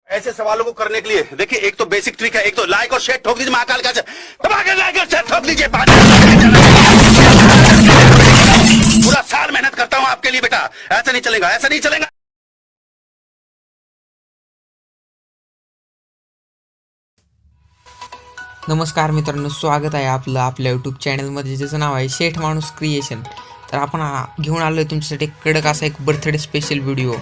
ऐसे सवालों को करने के लिए देखिए, एक तो बेसिक ट्रिक है, एक तो लाइक और शेयर ठोक दीजिए, महाकाल का दबा के लाइक और शेयर ठोक दीजिए। पूरा साल मेहनत करता हूँ आपके लिए बेटा, ऐसा नहीं चलेगा, ऐसा नहीं चलेगा। नमस्कार मित्रांनो, स्वागत आहे आपलं आपल्या यूट्यूब चॅनलमध्ये, ज्याचं नाव आहे शेठ माणूस क्रिएशन. तर आपण घेऊन आलो आहे तुमच्यासाठी कडक असा एक बर्थडे स्पेशल व्हिडिओ.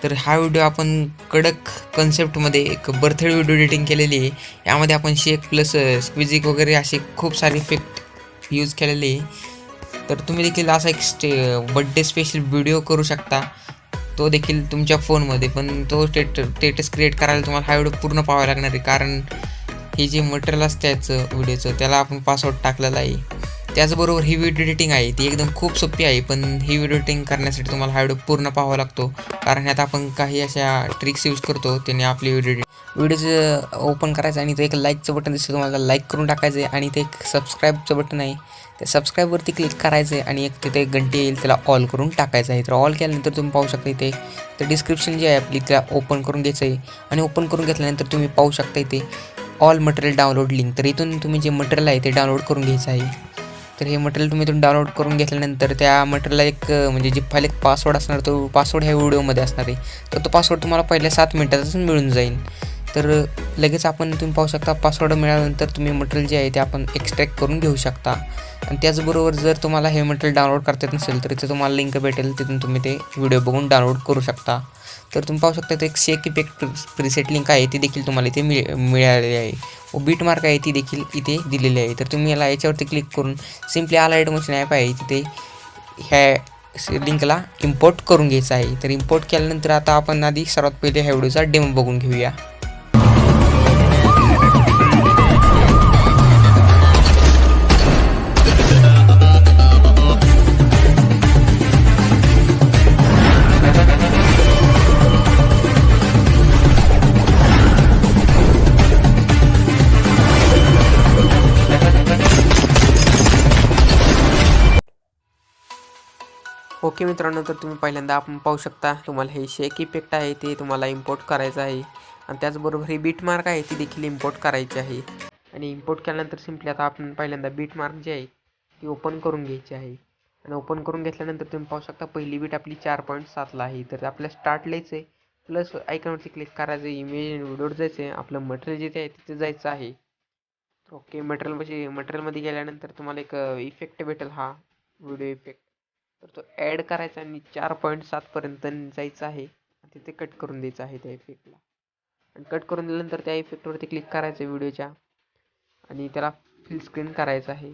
तर हा व्हिडिओ आपण कडक कन्सेप्टमध्ये एक बर्थडे व्हिडिओ एडिटिंग केलेली आहे. यामध्ये आपण शेक प्लस स्क्विजिक वगैरे असे खूप सारे इफेक्ट यूज केलेले आहे. तर तुम्ही देखील असा एक बर्थडे स्पेशल व्हिडिओ करू शकता, तो देखील तुमच्या फोनमध्ये. पण तो स्टेटस क्रिएट करायला तुम्हाला हा व्हिडिओ पूर्ण पाहावा लागणार आहे, कारण हे जे मटेरियल असतं त्याचं व्हिडिओचं, त्याला आपण पासवर्ड टाकलेला आहे. त्याचबरोबर ही व्हिडिओ एडिटिंग आहे ती एकदम खूप सोपी आहे, पण ही व्हिडिओ एडिटिंग करण्यासाठी तुम्हाला हा व्हिडिओ पूर्ण पाहावा लागतो, कारण ह्यात आपण काही अशा ट्रिक्स यूज करतो. त्याने आपली व्हिडिओचं ओपन करायचं आणि ते एक लाईकचं बटन दिसतं, तुम्हाला लाईक करून टाकायचं आहे. आणि ते एक सबस्क्राईबचं बटन आहे, त्या सबस्क्राईबवरती क्लिक करायचं आहे आणि एक तिथे घंटी येईल, त्याला ऑल करून टाकायचं आहे. तर ऑल केल्यानंतर तुम्ही पाहू शकता इथे तर डिस्क्रिप्शन जे आहे आपली त्याला ओपन करून घ्यायचं आहे. आणि ओपन करून घेतल्यानंतर तुम्ही पाहू शकता इथे ऑल मटेरियल डाउनलोड लिंक. तर इथून तुम्ही जे मटेरियल आहे ते डाउनलोड करून घ्यायचं आहे. तर हे मटेरियल तुम्ही इथून डाउनलोड करून घेतल्यानंतर त्या मटेरियलला एक म्हणजे जी फाईल एक पासवर्ड असणार, तो पासवर्ड ह्या व्हिडिओमध्ये असणार आहे. तर तो पासवर्ड तुम्हाला पहिल्या 7 मिनिटातच मिळून जाईल. तर लगेच आपण तुम्ही पाहू शकता पासवर्ड मिळाल्यानंतर तुम्ही मटेरियल जे आहे ते आपण एक्स्ट्रॅक्ट करून घेऊ शकता. आणि त्याचबरोबर जर तुम्हाला हे मटेरियल डाउनलोड करता येत नसेल तर इथे तुम्हाला लिंक भेटेल, तिथून तुम्ही ते व्हिडिओ बघून डाउनलोड करू शकता. तर तुम्ही पाहू शकता ते एक शेक इफेक्ट प्रीसेट लिंक आहे, ती देखील तुम्हाला इथे मिळालेली आहे. व बीट मार्क आहे ती देखील इथे दिलेली आहे. तर तुम्ही याच्यावरती क्लिक करून सिम्पली आलाइट मोशन ॲप आहे तिथे ह्या लिंकला इम्पोर्ट करून घ्यायचं आहे. तर इम्पोर्ट केल्यानंतर आता आपण आधी सर्वात पहिले ह्या व्हिडिओचा डेमो बघून घेऊया. ओके मित्रांनो, तर तुम्ही पहिल्यांदा आपण पाहू शकता तुम्हाला हे शेक इफेक्ट आहे ते तुम्हाला इम्पोर्ट करायचं आहे. आणि त्याचबरोबर हे बीट मार्क आहे ती देखील इम्पोर्ट करायची आहे. आणि इम्पोर्ट केल्यानंतर सिम्पली आता आपण पहिल्यांदा बीट मार्क जी आहे ती ओपन करून घ्यायची आहे. आणि ओपन करून घेतल्यानंतर तुम्ही पाहू शकता पहिली बीट आपली 4.7ला आहे. तर आपल्याला स्टार्ट लिहायचं आहे, प्लस आयकॉनवरती क्लिक करायचं आहे, इमेज व्हिडिओवर जायचं आहे, आपलं मटेरियल जिथे आहे तिथे जायचं आहे. ओके, मटेरियलमध्ये गेल्यानंतर तुम्हाला एक इफेक्ट भेटेल, हा व्हिडिओ इफेक्ट. तर तो ॲड करायचा आणि 4.7पर्यंत जायचं आहे. तिथे कट करून द्यायचं आहे त्या इफेक्टला. आणि कट करून दिल्यानंतर त्या इफेक्टवरती क्लिक करायचं आहे व्हिडिओच्या, आणि त्याला फिल स्क्रीन करायचं आहे.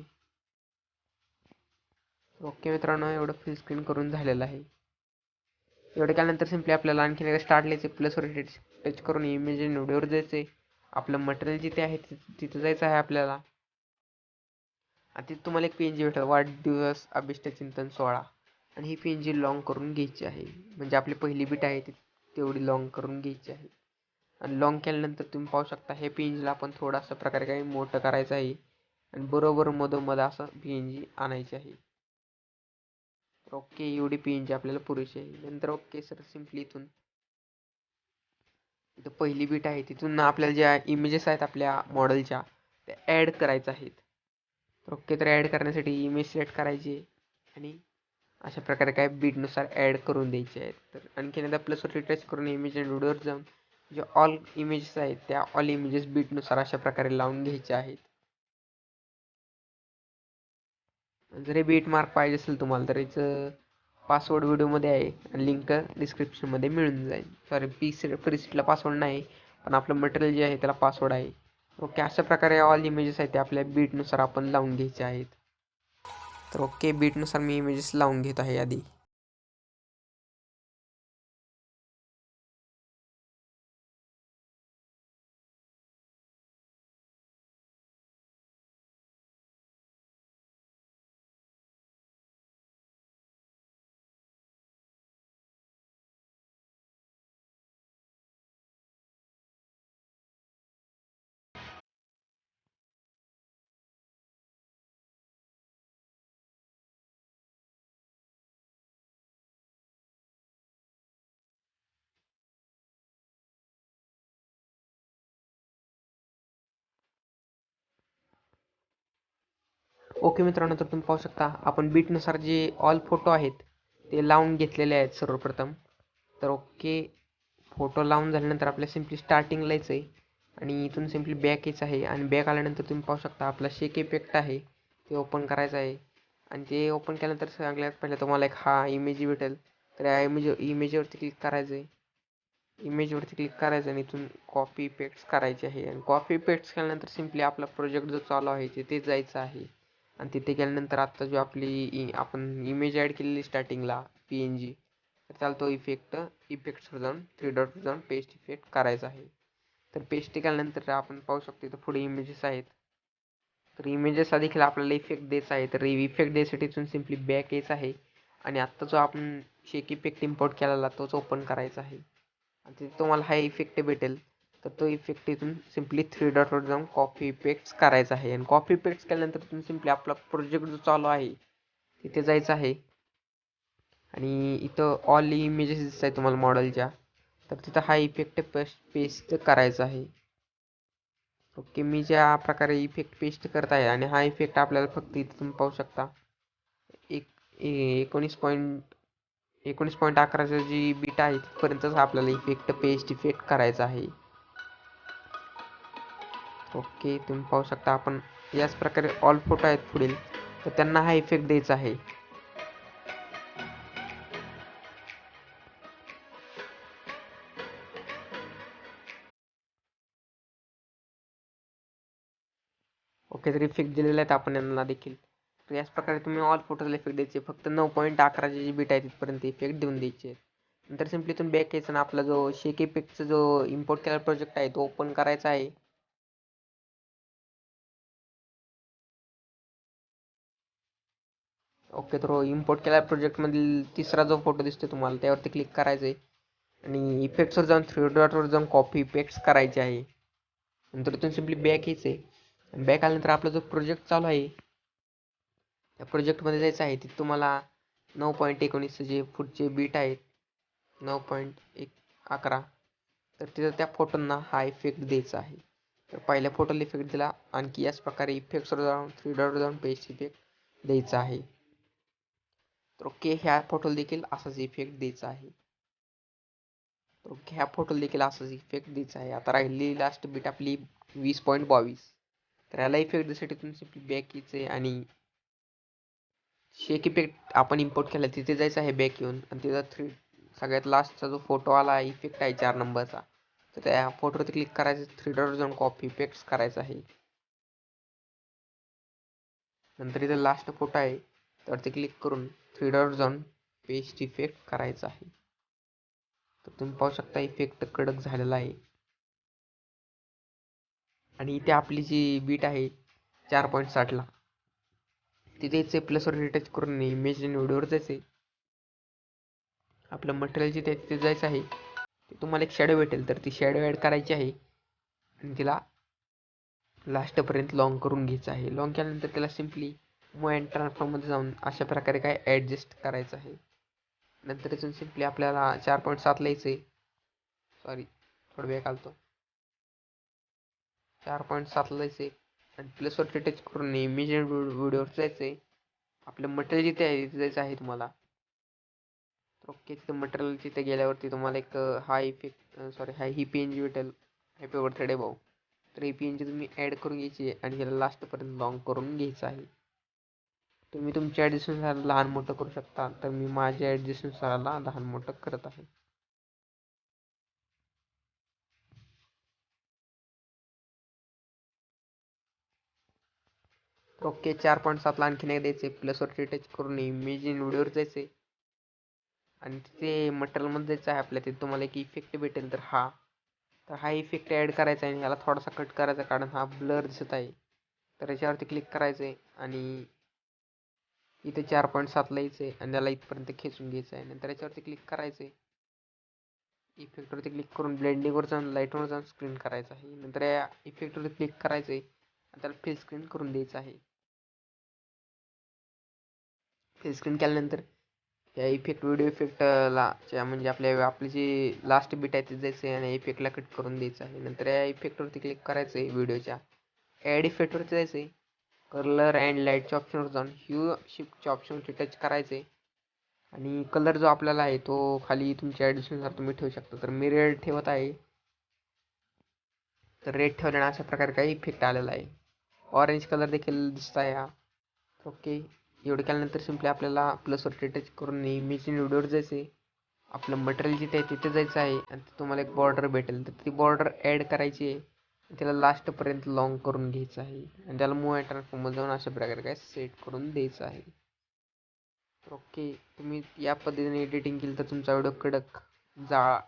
ओके मित्रांनो, एवढं फिल स्क्रीन करून झालेलं आहे. एवढं केल्यानंतर सिम्पली आपल्याला आणखीन एकदा स्टार्ट लिहायचं, प्लसवर टच करून इमेज आणि व्हिडिओवर जायचं आहे. आपलं मटेरियल जिथे आहे तिथं जायचं आहे आपल्याला. आणि तिथे तुम्हाला एक PNG भेटेल, वाढदिवस अभिष्ट चिंतन 16. आणि ही PNG लॉंग करून घ्यायची आहे, म्हणजे आपली पहिली बीट आहे ती तेवढी लॉंग करून घ्यायची आहे. आणि लॉंग केल्यानंतर तुम्ही पाहू शकता हे PNGला आपण थोडासा प्रकारे काही मोठं करायचं आहे आणि बरोबर मधोमध असं PNG आणायची आहे. ओके, एवढी PNG आपल्याला पुरेशी आहे. नंतर ओके सर, सिम्पली इथून पहिली बीट आहे तिथून आपल्याला ज्या इमेजेस आहेत आपल्या मॉडेलच्या त्या ॲड करायच्या आहेत. ओके, तर ॲड करण्यासाठी इमेज सिलेक्ट करायची आणि अशा प्रकारे काय बीटनुसार ॲड करून द्यायचे आहेत. तर आणखीन एकदा प्लसवरती टच करून इमेज आणि व्हिडिओवर जाऊन जे ऑल इमेजेस आहेत त्या ऑल इमेजेस बीटनुसार अशा प्रकारे लावून घ्यायचे आहेत. जर हे बीट मार्क पाहिजे असेल तुम्हाला तर याचं पासवर्ड व्हिडिओमध्ये आहे आणि लिंक डिस्क्रिप्शनमध्ये मिळून जाईल. सॉरी, प्रीसेटला पासवर्ड नाही, पण आपलं मटेरियल जे आहे त्याला पासवर्ड आहे. ओके, अशा प्रकारे ऑल इमेजेस आहेत ते आपल्या बीटनुसार आपण लावून घ्यायचे आहेत. तर ओके, बीटनुसार मी इमेजेस लावून घेत आहे आधी. ओके मित्रांनो, तर तुम्ही पाहू शकता आपण बीटनुसार जे ऑल फोटो आहेत ते लावून घेतलेले आहेत सर्वप्रथम. तर ओके, फोटो लावून झाल्यानंतर आपल्याला सिम्पली स्टार्टिंगला यायचं आहे आणि इथून सिम्पली बॅक यायचं आहे आणि बॅक आल्यानंतर तुम्ही पाहू शकता आपला शेक इफेक्ट आहे ते ओपन करायचं आहे. आणि ते ओपन केल्यानंतर सगळ्यात पहिले तुम्हाला एक हा इमेज भेटेल. तर या इमेजवरती क्लिक करायचं आहे. इमेजवरती क्लिक करायचं आणि इथून कॉपी इफेक्ट्स करायचे आहे आणि कॉपी इफेक्ट्स केल्यानंतर सिम्पली आपला प्रोजेक्ट जो चालू आहे तिथे जायचं आहे. आणि तिथे गेल्यानंतर आत्ता जो आपण इमेज ॲड केलेली स्टार्टिंगला PNG, तर त्याला तो इफेक्ट्सवर जाऊन 3 डॉटवर जाऊन पेस्ट इफेक्ट करायचा आहे. तर पेस्ट केल्यानंतर आपण पाहू शकतो इथं पुढे इमेजेस आहेत. तर इमेजेसला देखील आपल्याला इफेक्ट द्यायचा आहे. तर इफेक्ट द्यायसाठी इथून सिम्पली बॅक यायचं आहे आणि आत्ता जो आपण शेक इफेक्ट इम्पोर्ट केलेला तोच ओपन करायचा आहे आणि तिथे तुम्हाला हा इफेक्ट भेटेल. तर तो इफेक्ट इथून सिम्पली 3 डॉटवर जाऊन कॉपी इफेक्ट्स करायचा आहे आणि कॉपी इफेक्ट्स केल्यानंतर इथून सिम्पली आपला प्रोजेक्ट जो चालू आहे तिथे जायचं आहे आणि इथं ऑल इमेजेस दिसत आहे तुम्हाला मॉडेलच्या. तर तिथं हा इफेक्ट पेस्ट करायचा आहे. ओके, मी ज्या प्रकारे इफेक्ट पेस्ट करत आहे आणि हा इफेक्ट आपल्याला फक्त इथं तुम्ही पाहू शकता 19.11चं जी बीट आहे तिथपर्यंतच आपल्याला इफेक्ट पेस्ट इफेक्ट करायचा आहे. ओके, तुम्ही पाहू शकता आपण याच प्रकारे ऑल फोटो आहेत पुढील, तर त्यांना हा इफेक्ट द्यायचा आहे. ओके, तर इफेक्ट दिलेले आहेत आपण यांना देखील. तर याच प्रकारे तुम्ही ऑल फोटोला इफेक्ट द्यायचे. फक्त 9.11चे जी बीट आहे तिथपर्यंत इफेक्ट देऊन द्यायचे. नंतर सिम्पली तुम्ही बॅक यायचं आणि आपला जो शेक इफेक्टचा जो इम्पोर्ट केलेला प्रोजेक्ट आहे तो ओपन करायचा आहे. ओके, तर इम्पोर्ट केलेल्या प्रोजेक्टमधील तिसरा जो फोटो दिसतो तुम्हाला त्यावरती क्लिक करायचं आहे आणि इफेक्ट्सवर जाऊन 3 डॉटवर जाऊन कॉपी इफेक्ट्स करायचे आहे. नंतर इथून सिम्पली बॅक यायचं आहे. बॅक आल्यानंतर आपला जो प्रोजेक्ट चालू आहे त्या प्रोजेक्टमध्ये जायचं आहे. तिथे तुम्हाला 9.19 जे पुढचे बीट आहेत 9.11, तर तिथं त्या फोटोंना हा इफेक्ट द्यायचा आहे. तर पहिल्या फोटोला इफेक्ट दिला, आणखी याच प्रकारे इफेक्ट्सवर जाऊन 3 डॉटवर जाऊन पेस्ट इफेक्ट द्यायचा आहे. तर ओके, ह्या फोटोला देखील असाच इफेक्ट द्यायचा आहे. तर ओके, ह्या फोटोला देखील असाच इफेक्ट द्यायचा आहे. आता राहिलेली लास्ट बीट आपली 20.22. तर याला इफेक्ट द्यायसाठी तुम्ही सिम्पली बॅक यायचे आणि शेक इफेक्ट आपण इम्पोर्ट केला तिथे जायचं आहे बॅक येऊन आणि तिथं सगळ्यात लास्टचा जो फोटो आला इफेक्ट आहे 4 नंबरचा, तर त्या फोटोवरती क्लिक करायचं, 3 डॉट जाऊन कॉपी इफेक्ट्स करायचा आहे. नंतर इथं लास्ट फोटो आहे त्यावरती क्लिक करून 3 डॉट जाऊन पेस्ट इफेक्ट करायचा आहे. तर तुम्ही पाहू शकता इफेक्ट कडक झालेला आहे आणि इथे आपली जी बीट आहे 4.60ला तिथे यायचे, प्लसवर रिटच करून इमेज आणि व्हिडिओवर जायचे. आपलं मटेरियल जिथे तिथे जायचं आहे. ते तुम्हाला एक शॅडो भेटेल, तर ती शॅडो ॲड करायची आहे आणि तिला लास्टपर्यंत लॉंग करून घ्यायचं आहे. लॉंग केल्यानंतर त्याला सिम्पली मूव अँड ट्रान्सफॉर्ममध्ये जाऊन अशा प्रकारे काय ॲडजस्ट करायचं आहे. नंतर इथून सिम्पली आपल्याला 4.7ला यायचं आहे. सॉरी, थोडं वेळ घालतो. 4.7ला यायचं आहे आणि प्लसवरती टच करून इमेज आणि व्हिडिओवर जायचं आहे. आपलं मटेरियल जिथे आहे तिथे जायचं आहे तुम्हाला. ओके, तिथं मटेरियल तिथे गेल्यावरती तुम्हाला एक हा इफेक्ट ही PNG भेटेल, हॅपी बर्थडे भाऊ. तर ही PNG तुम्ही ॲड करून घ्यायची आणि ह्याला लास्टपर्यंत लॉंग करून घ्यायचं आहे. तुम्ही तुमच्या ॲडजस्टनुसार लहान मोठं करू शकता, तर मी माझ्या ॲडजस्टनुसार लहान मोठं करत आहे. ओके, 4.7ला आणखीन एक द्यायचे, प्लसवरती टच करून इमेज इन व्हिडिओवर जायचे आणि तिथे मटेरियलमध्ये जायचं आहे आपल्या. तिथे तुम्हाला एक इफेक्ट भेटेल, तर हा इफेक्ट ॲड करायचा आहे आणि ह्याला थोडासा कट करायचा कारण हा ब्लर दिसत आहे. तर याच्यावरती क्लिक करायचं आहे आणि इथे 4.7ला यायचं आहे आणि त्याला इथपर्यंत खेचून घ्यायचं आहे. नंतर याच्यावरती क्लिक करायचं आहे, इफेक्टवरती क्लिक करून ब्लेंडिंगवर जाऊन लाईटवर जाऊन स्क्रीन करायचं आहे. नंतर या इफेक्टवरती क्लिक करायचं आहे आणि त्याला फिल स्क्रीन करून द्यायचं आहे. फिल स्क्रीन केल्यानंतर या इफेक्ट व्हिडिओ इफेक्टला म्हणजे आपली जी लास्ट बीट आहे ते जायचं आहे आणि इफेक्टला कट करून द्यायचं आहे. नंतर या इफेक्टवरती क्लिक करायचं आहे व्हिडिओच्या ॲड इफेक्टवरती जायचं आहे, कलर अँड लाईटच्या ऑप्शनवर जाऊन ह्यू शिफ्टच्या ऑप्शनवरती टच करायचे आणि कलर जो आपल्याला आहे तो खाली तुमच्या ॲडिशननुसार तुम्ही ठेवू शकता. तर मी रेड ठेवत आहे. तर रेड ठेवल्याने अशा प्रकारे काही इफेक्ट आलेला आहे. ऑरेंज कलर देखील दिसत आहे हा. ओके, एवढं केल्यानंतर सिम्पली आपल्याला प्लसवरती टच करून इमेज व्हिडिओवर जायचे. आपलं मटेरियल जिथे आहे तिथे जायचं आहे आणि तुम्हाला एक बॉर्डर भेटेल. तर ती बॉर्डर ॲड करायची आहे. त्याला लास्टपर्यंत लॉंग करून घ्यायचं आहे आणि त्याला मूव अँड ट्रान्सफॉर्मर जाऊन अशा प्रकारे काय सेट करून द्यायचं आहे. तर ओके, तुम्ही या पद्धतीने एडिटिंग केली तर तुमचा व्हिडिओ कडक, जाळा,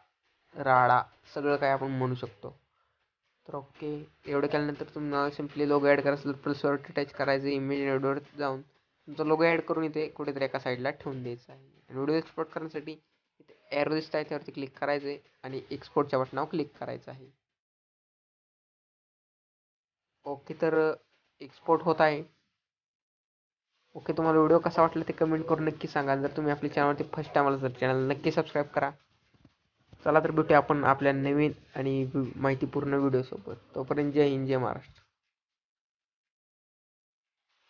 राळा सगळं काय आपण म्हणू शकतो. तर ओके, एवढं केल्यानंतर तुम्हाला सिम्पली लोगो ॲड करायचं तर प्लसवरती टच करायचं. इमेज व्हिडिओवर जाऊन तुमचा लोगो ॲड करून इथे कुठेतरी एका साईडला ठेवून द्यायचा आहे. आणि व्हिडिओ एक्सपोर्ट करण्यासाठी एरो दिसत आहे त्यावरती क्लिक करायचं आहे आणि एक्सपोर्टच्या बटनावर क्लिक करायचं आहे. ओके, तर एक्सपोर्ट होत आहे. ओके, तुम्हाला व्हिडिओ कसा वाटला ते कमेंट करून नक्की सांगा. जर तुम्ही आपल्या चॅनलवरती फर्स्ट टाइम आला तर चॅनल नक्की सबस्क्राईब करा. चला तर भेटूया आपण आपल्या नवीन आणि माहितीपूर्ण व्हिडिओसोबत. तोपर्यंत जय हिंद, जय महाराष्ट्र.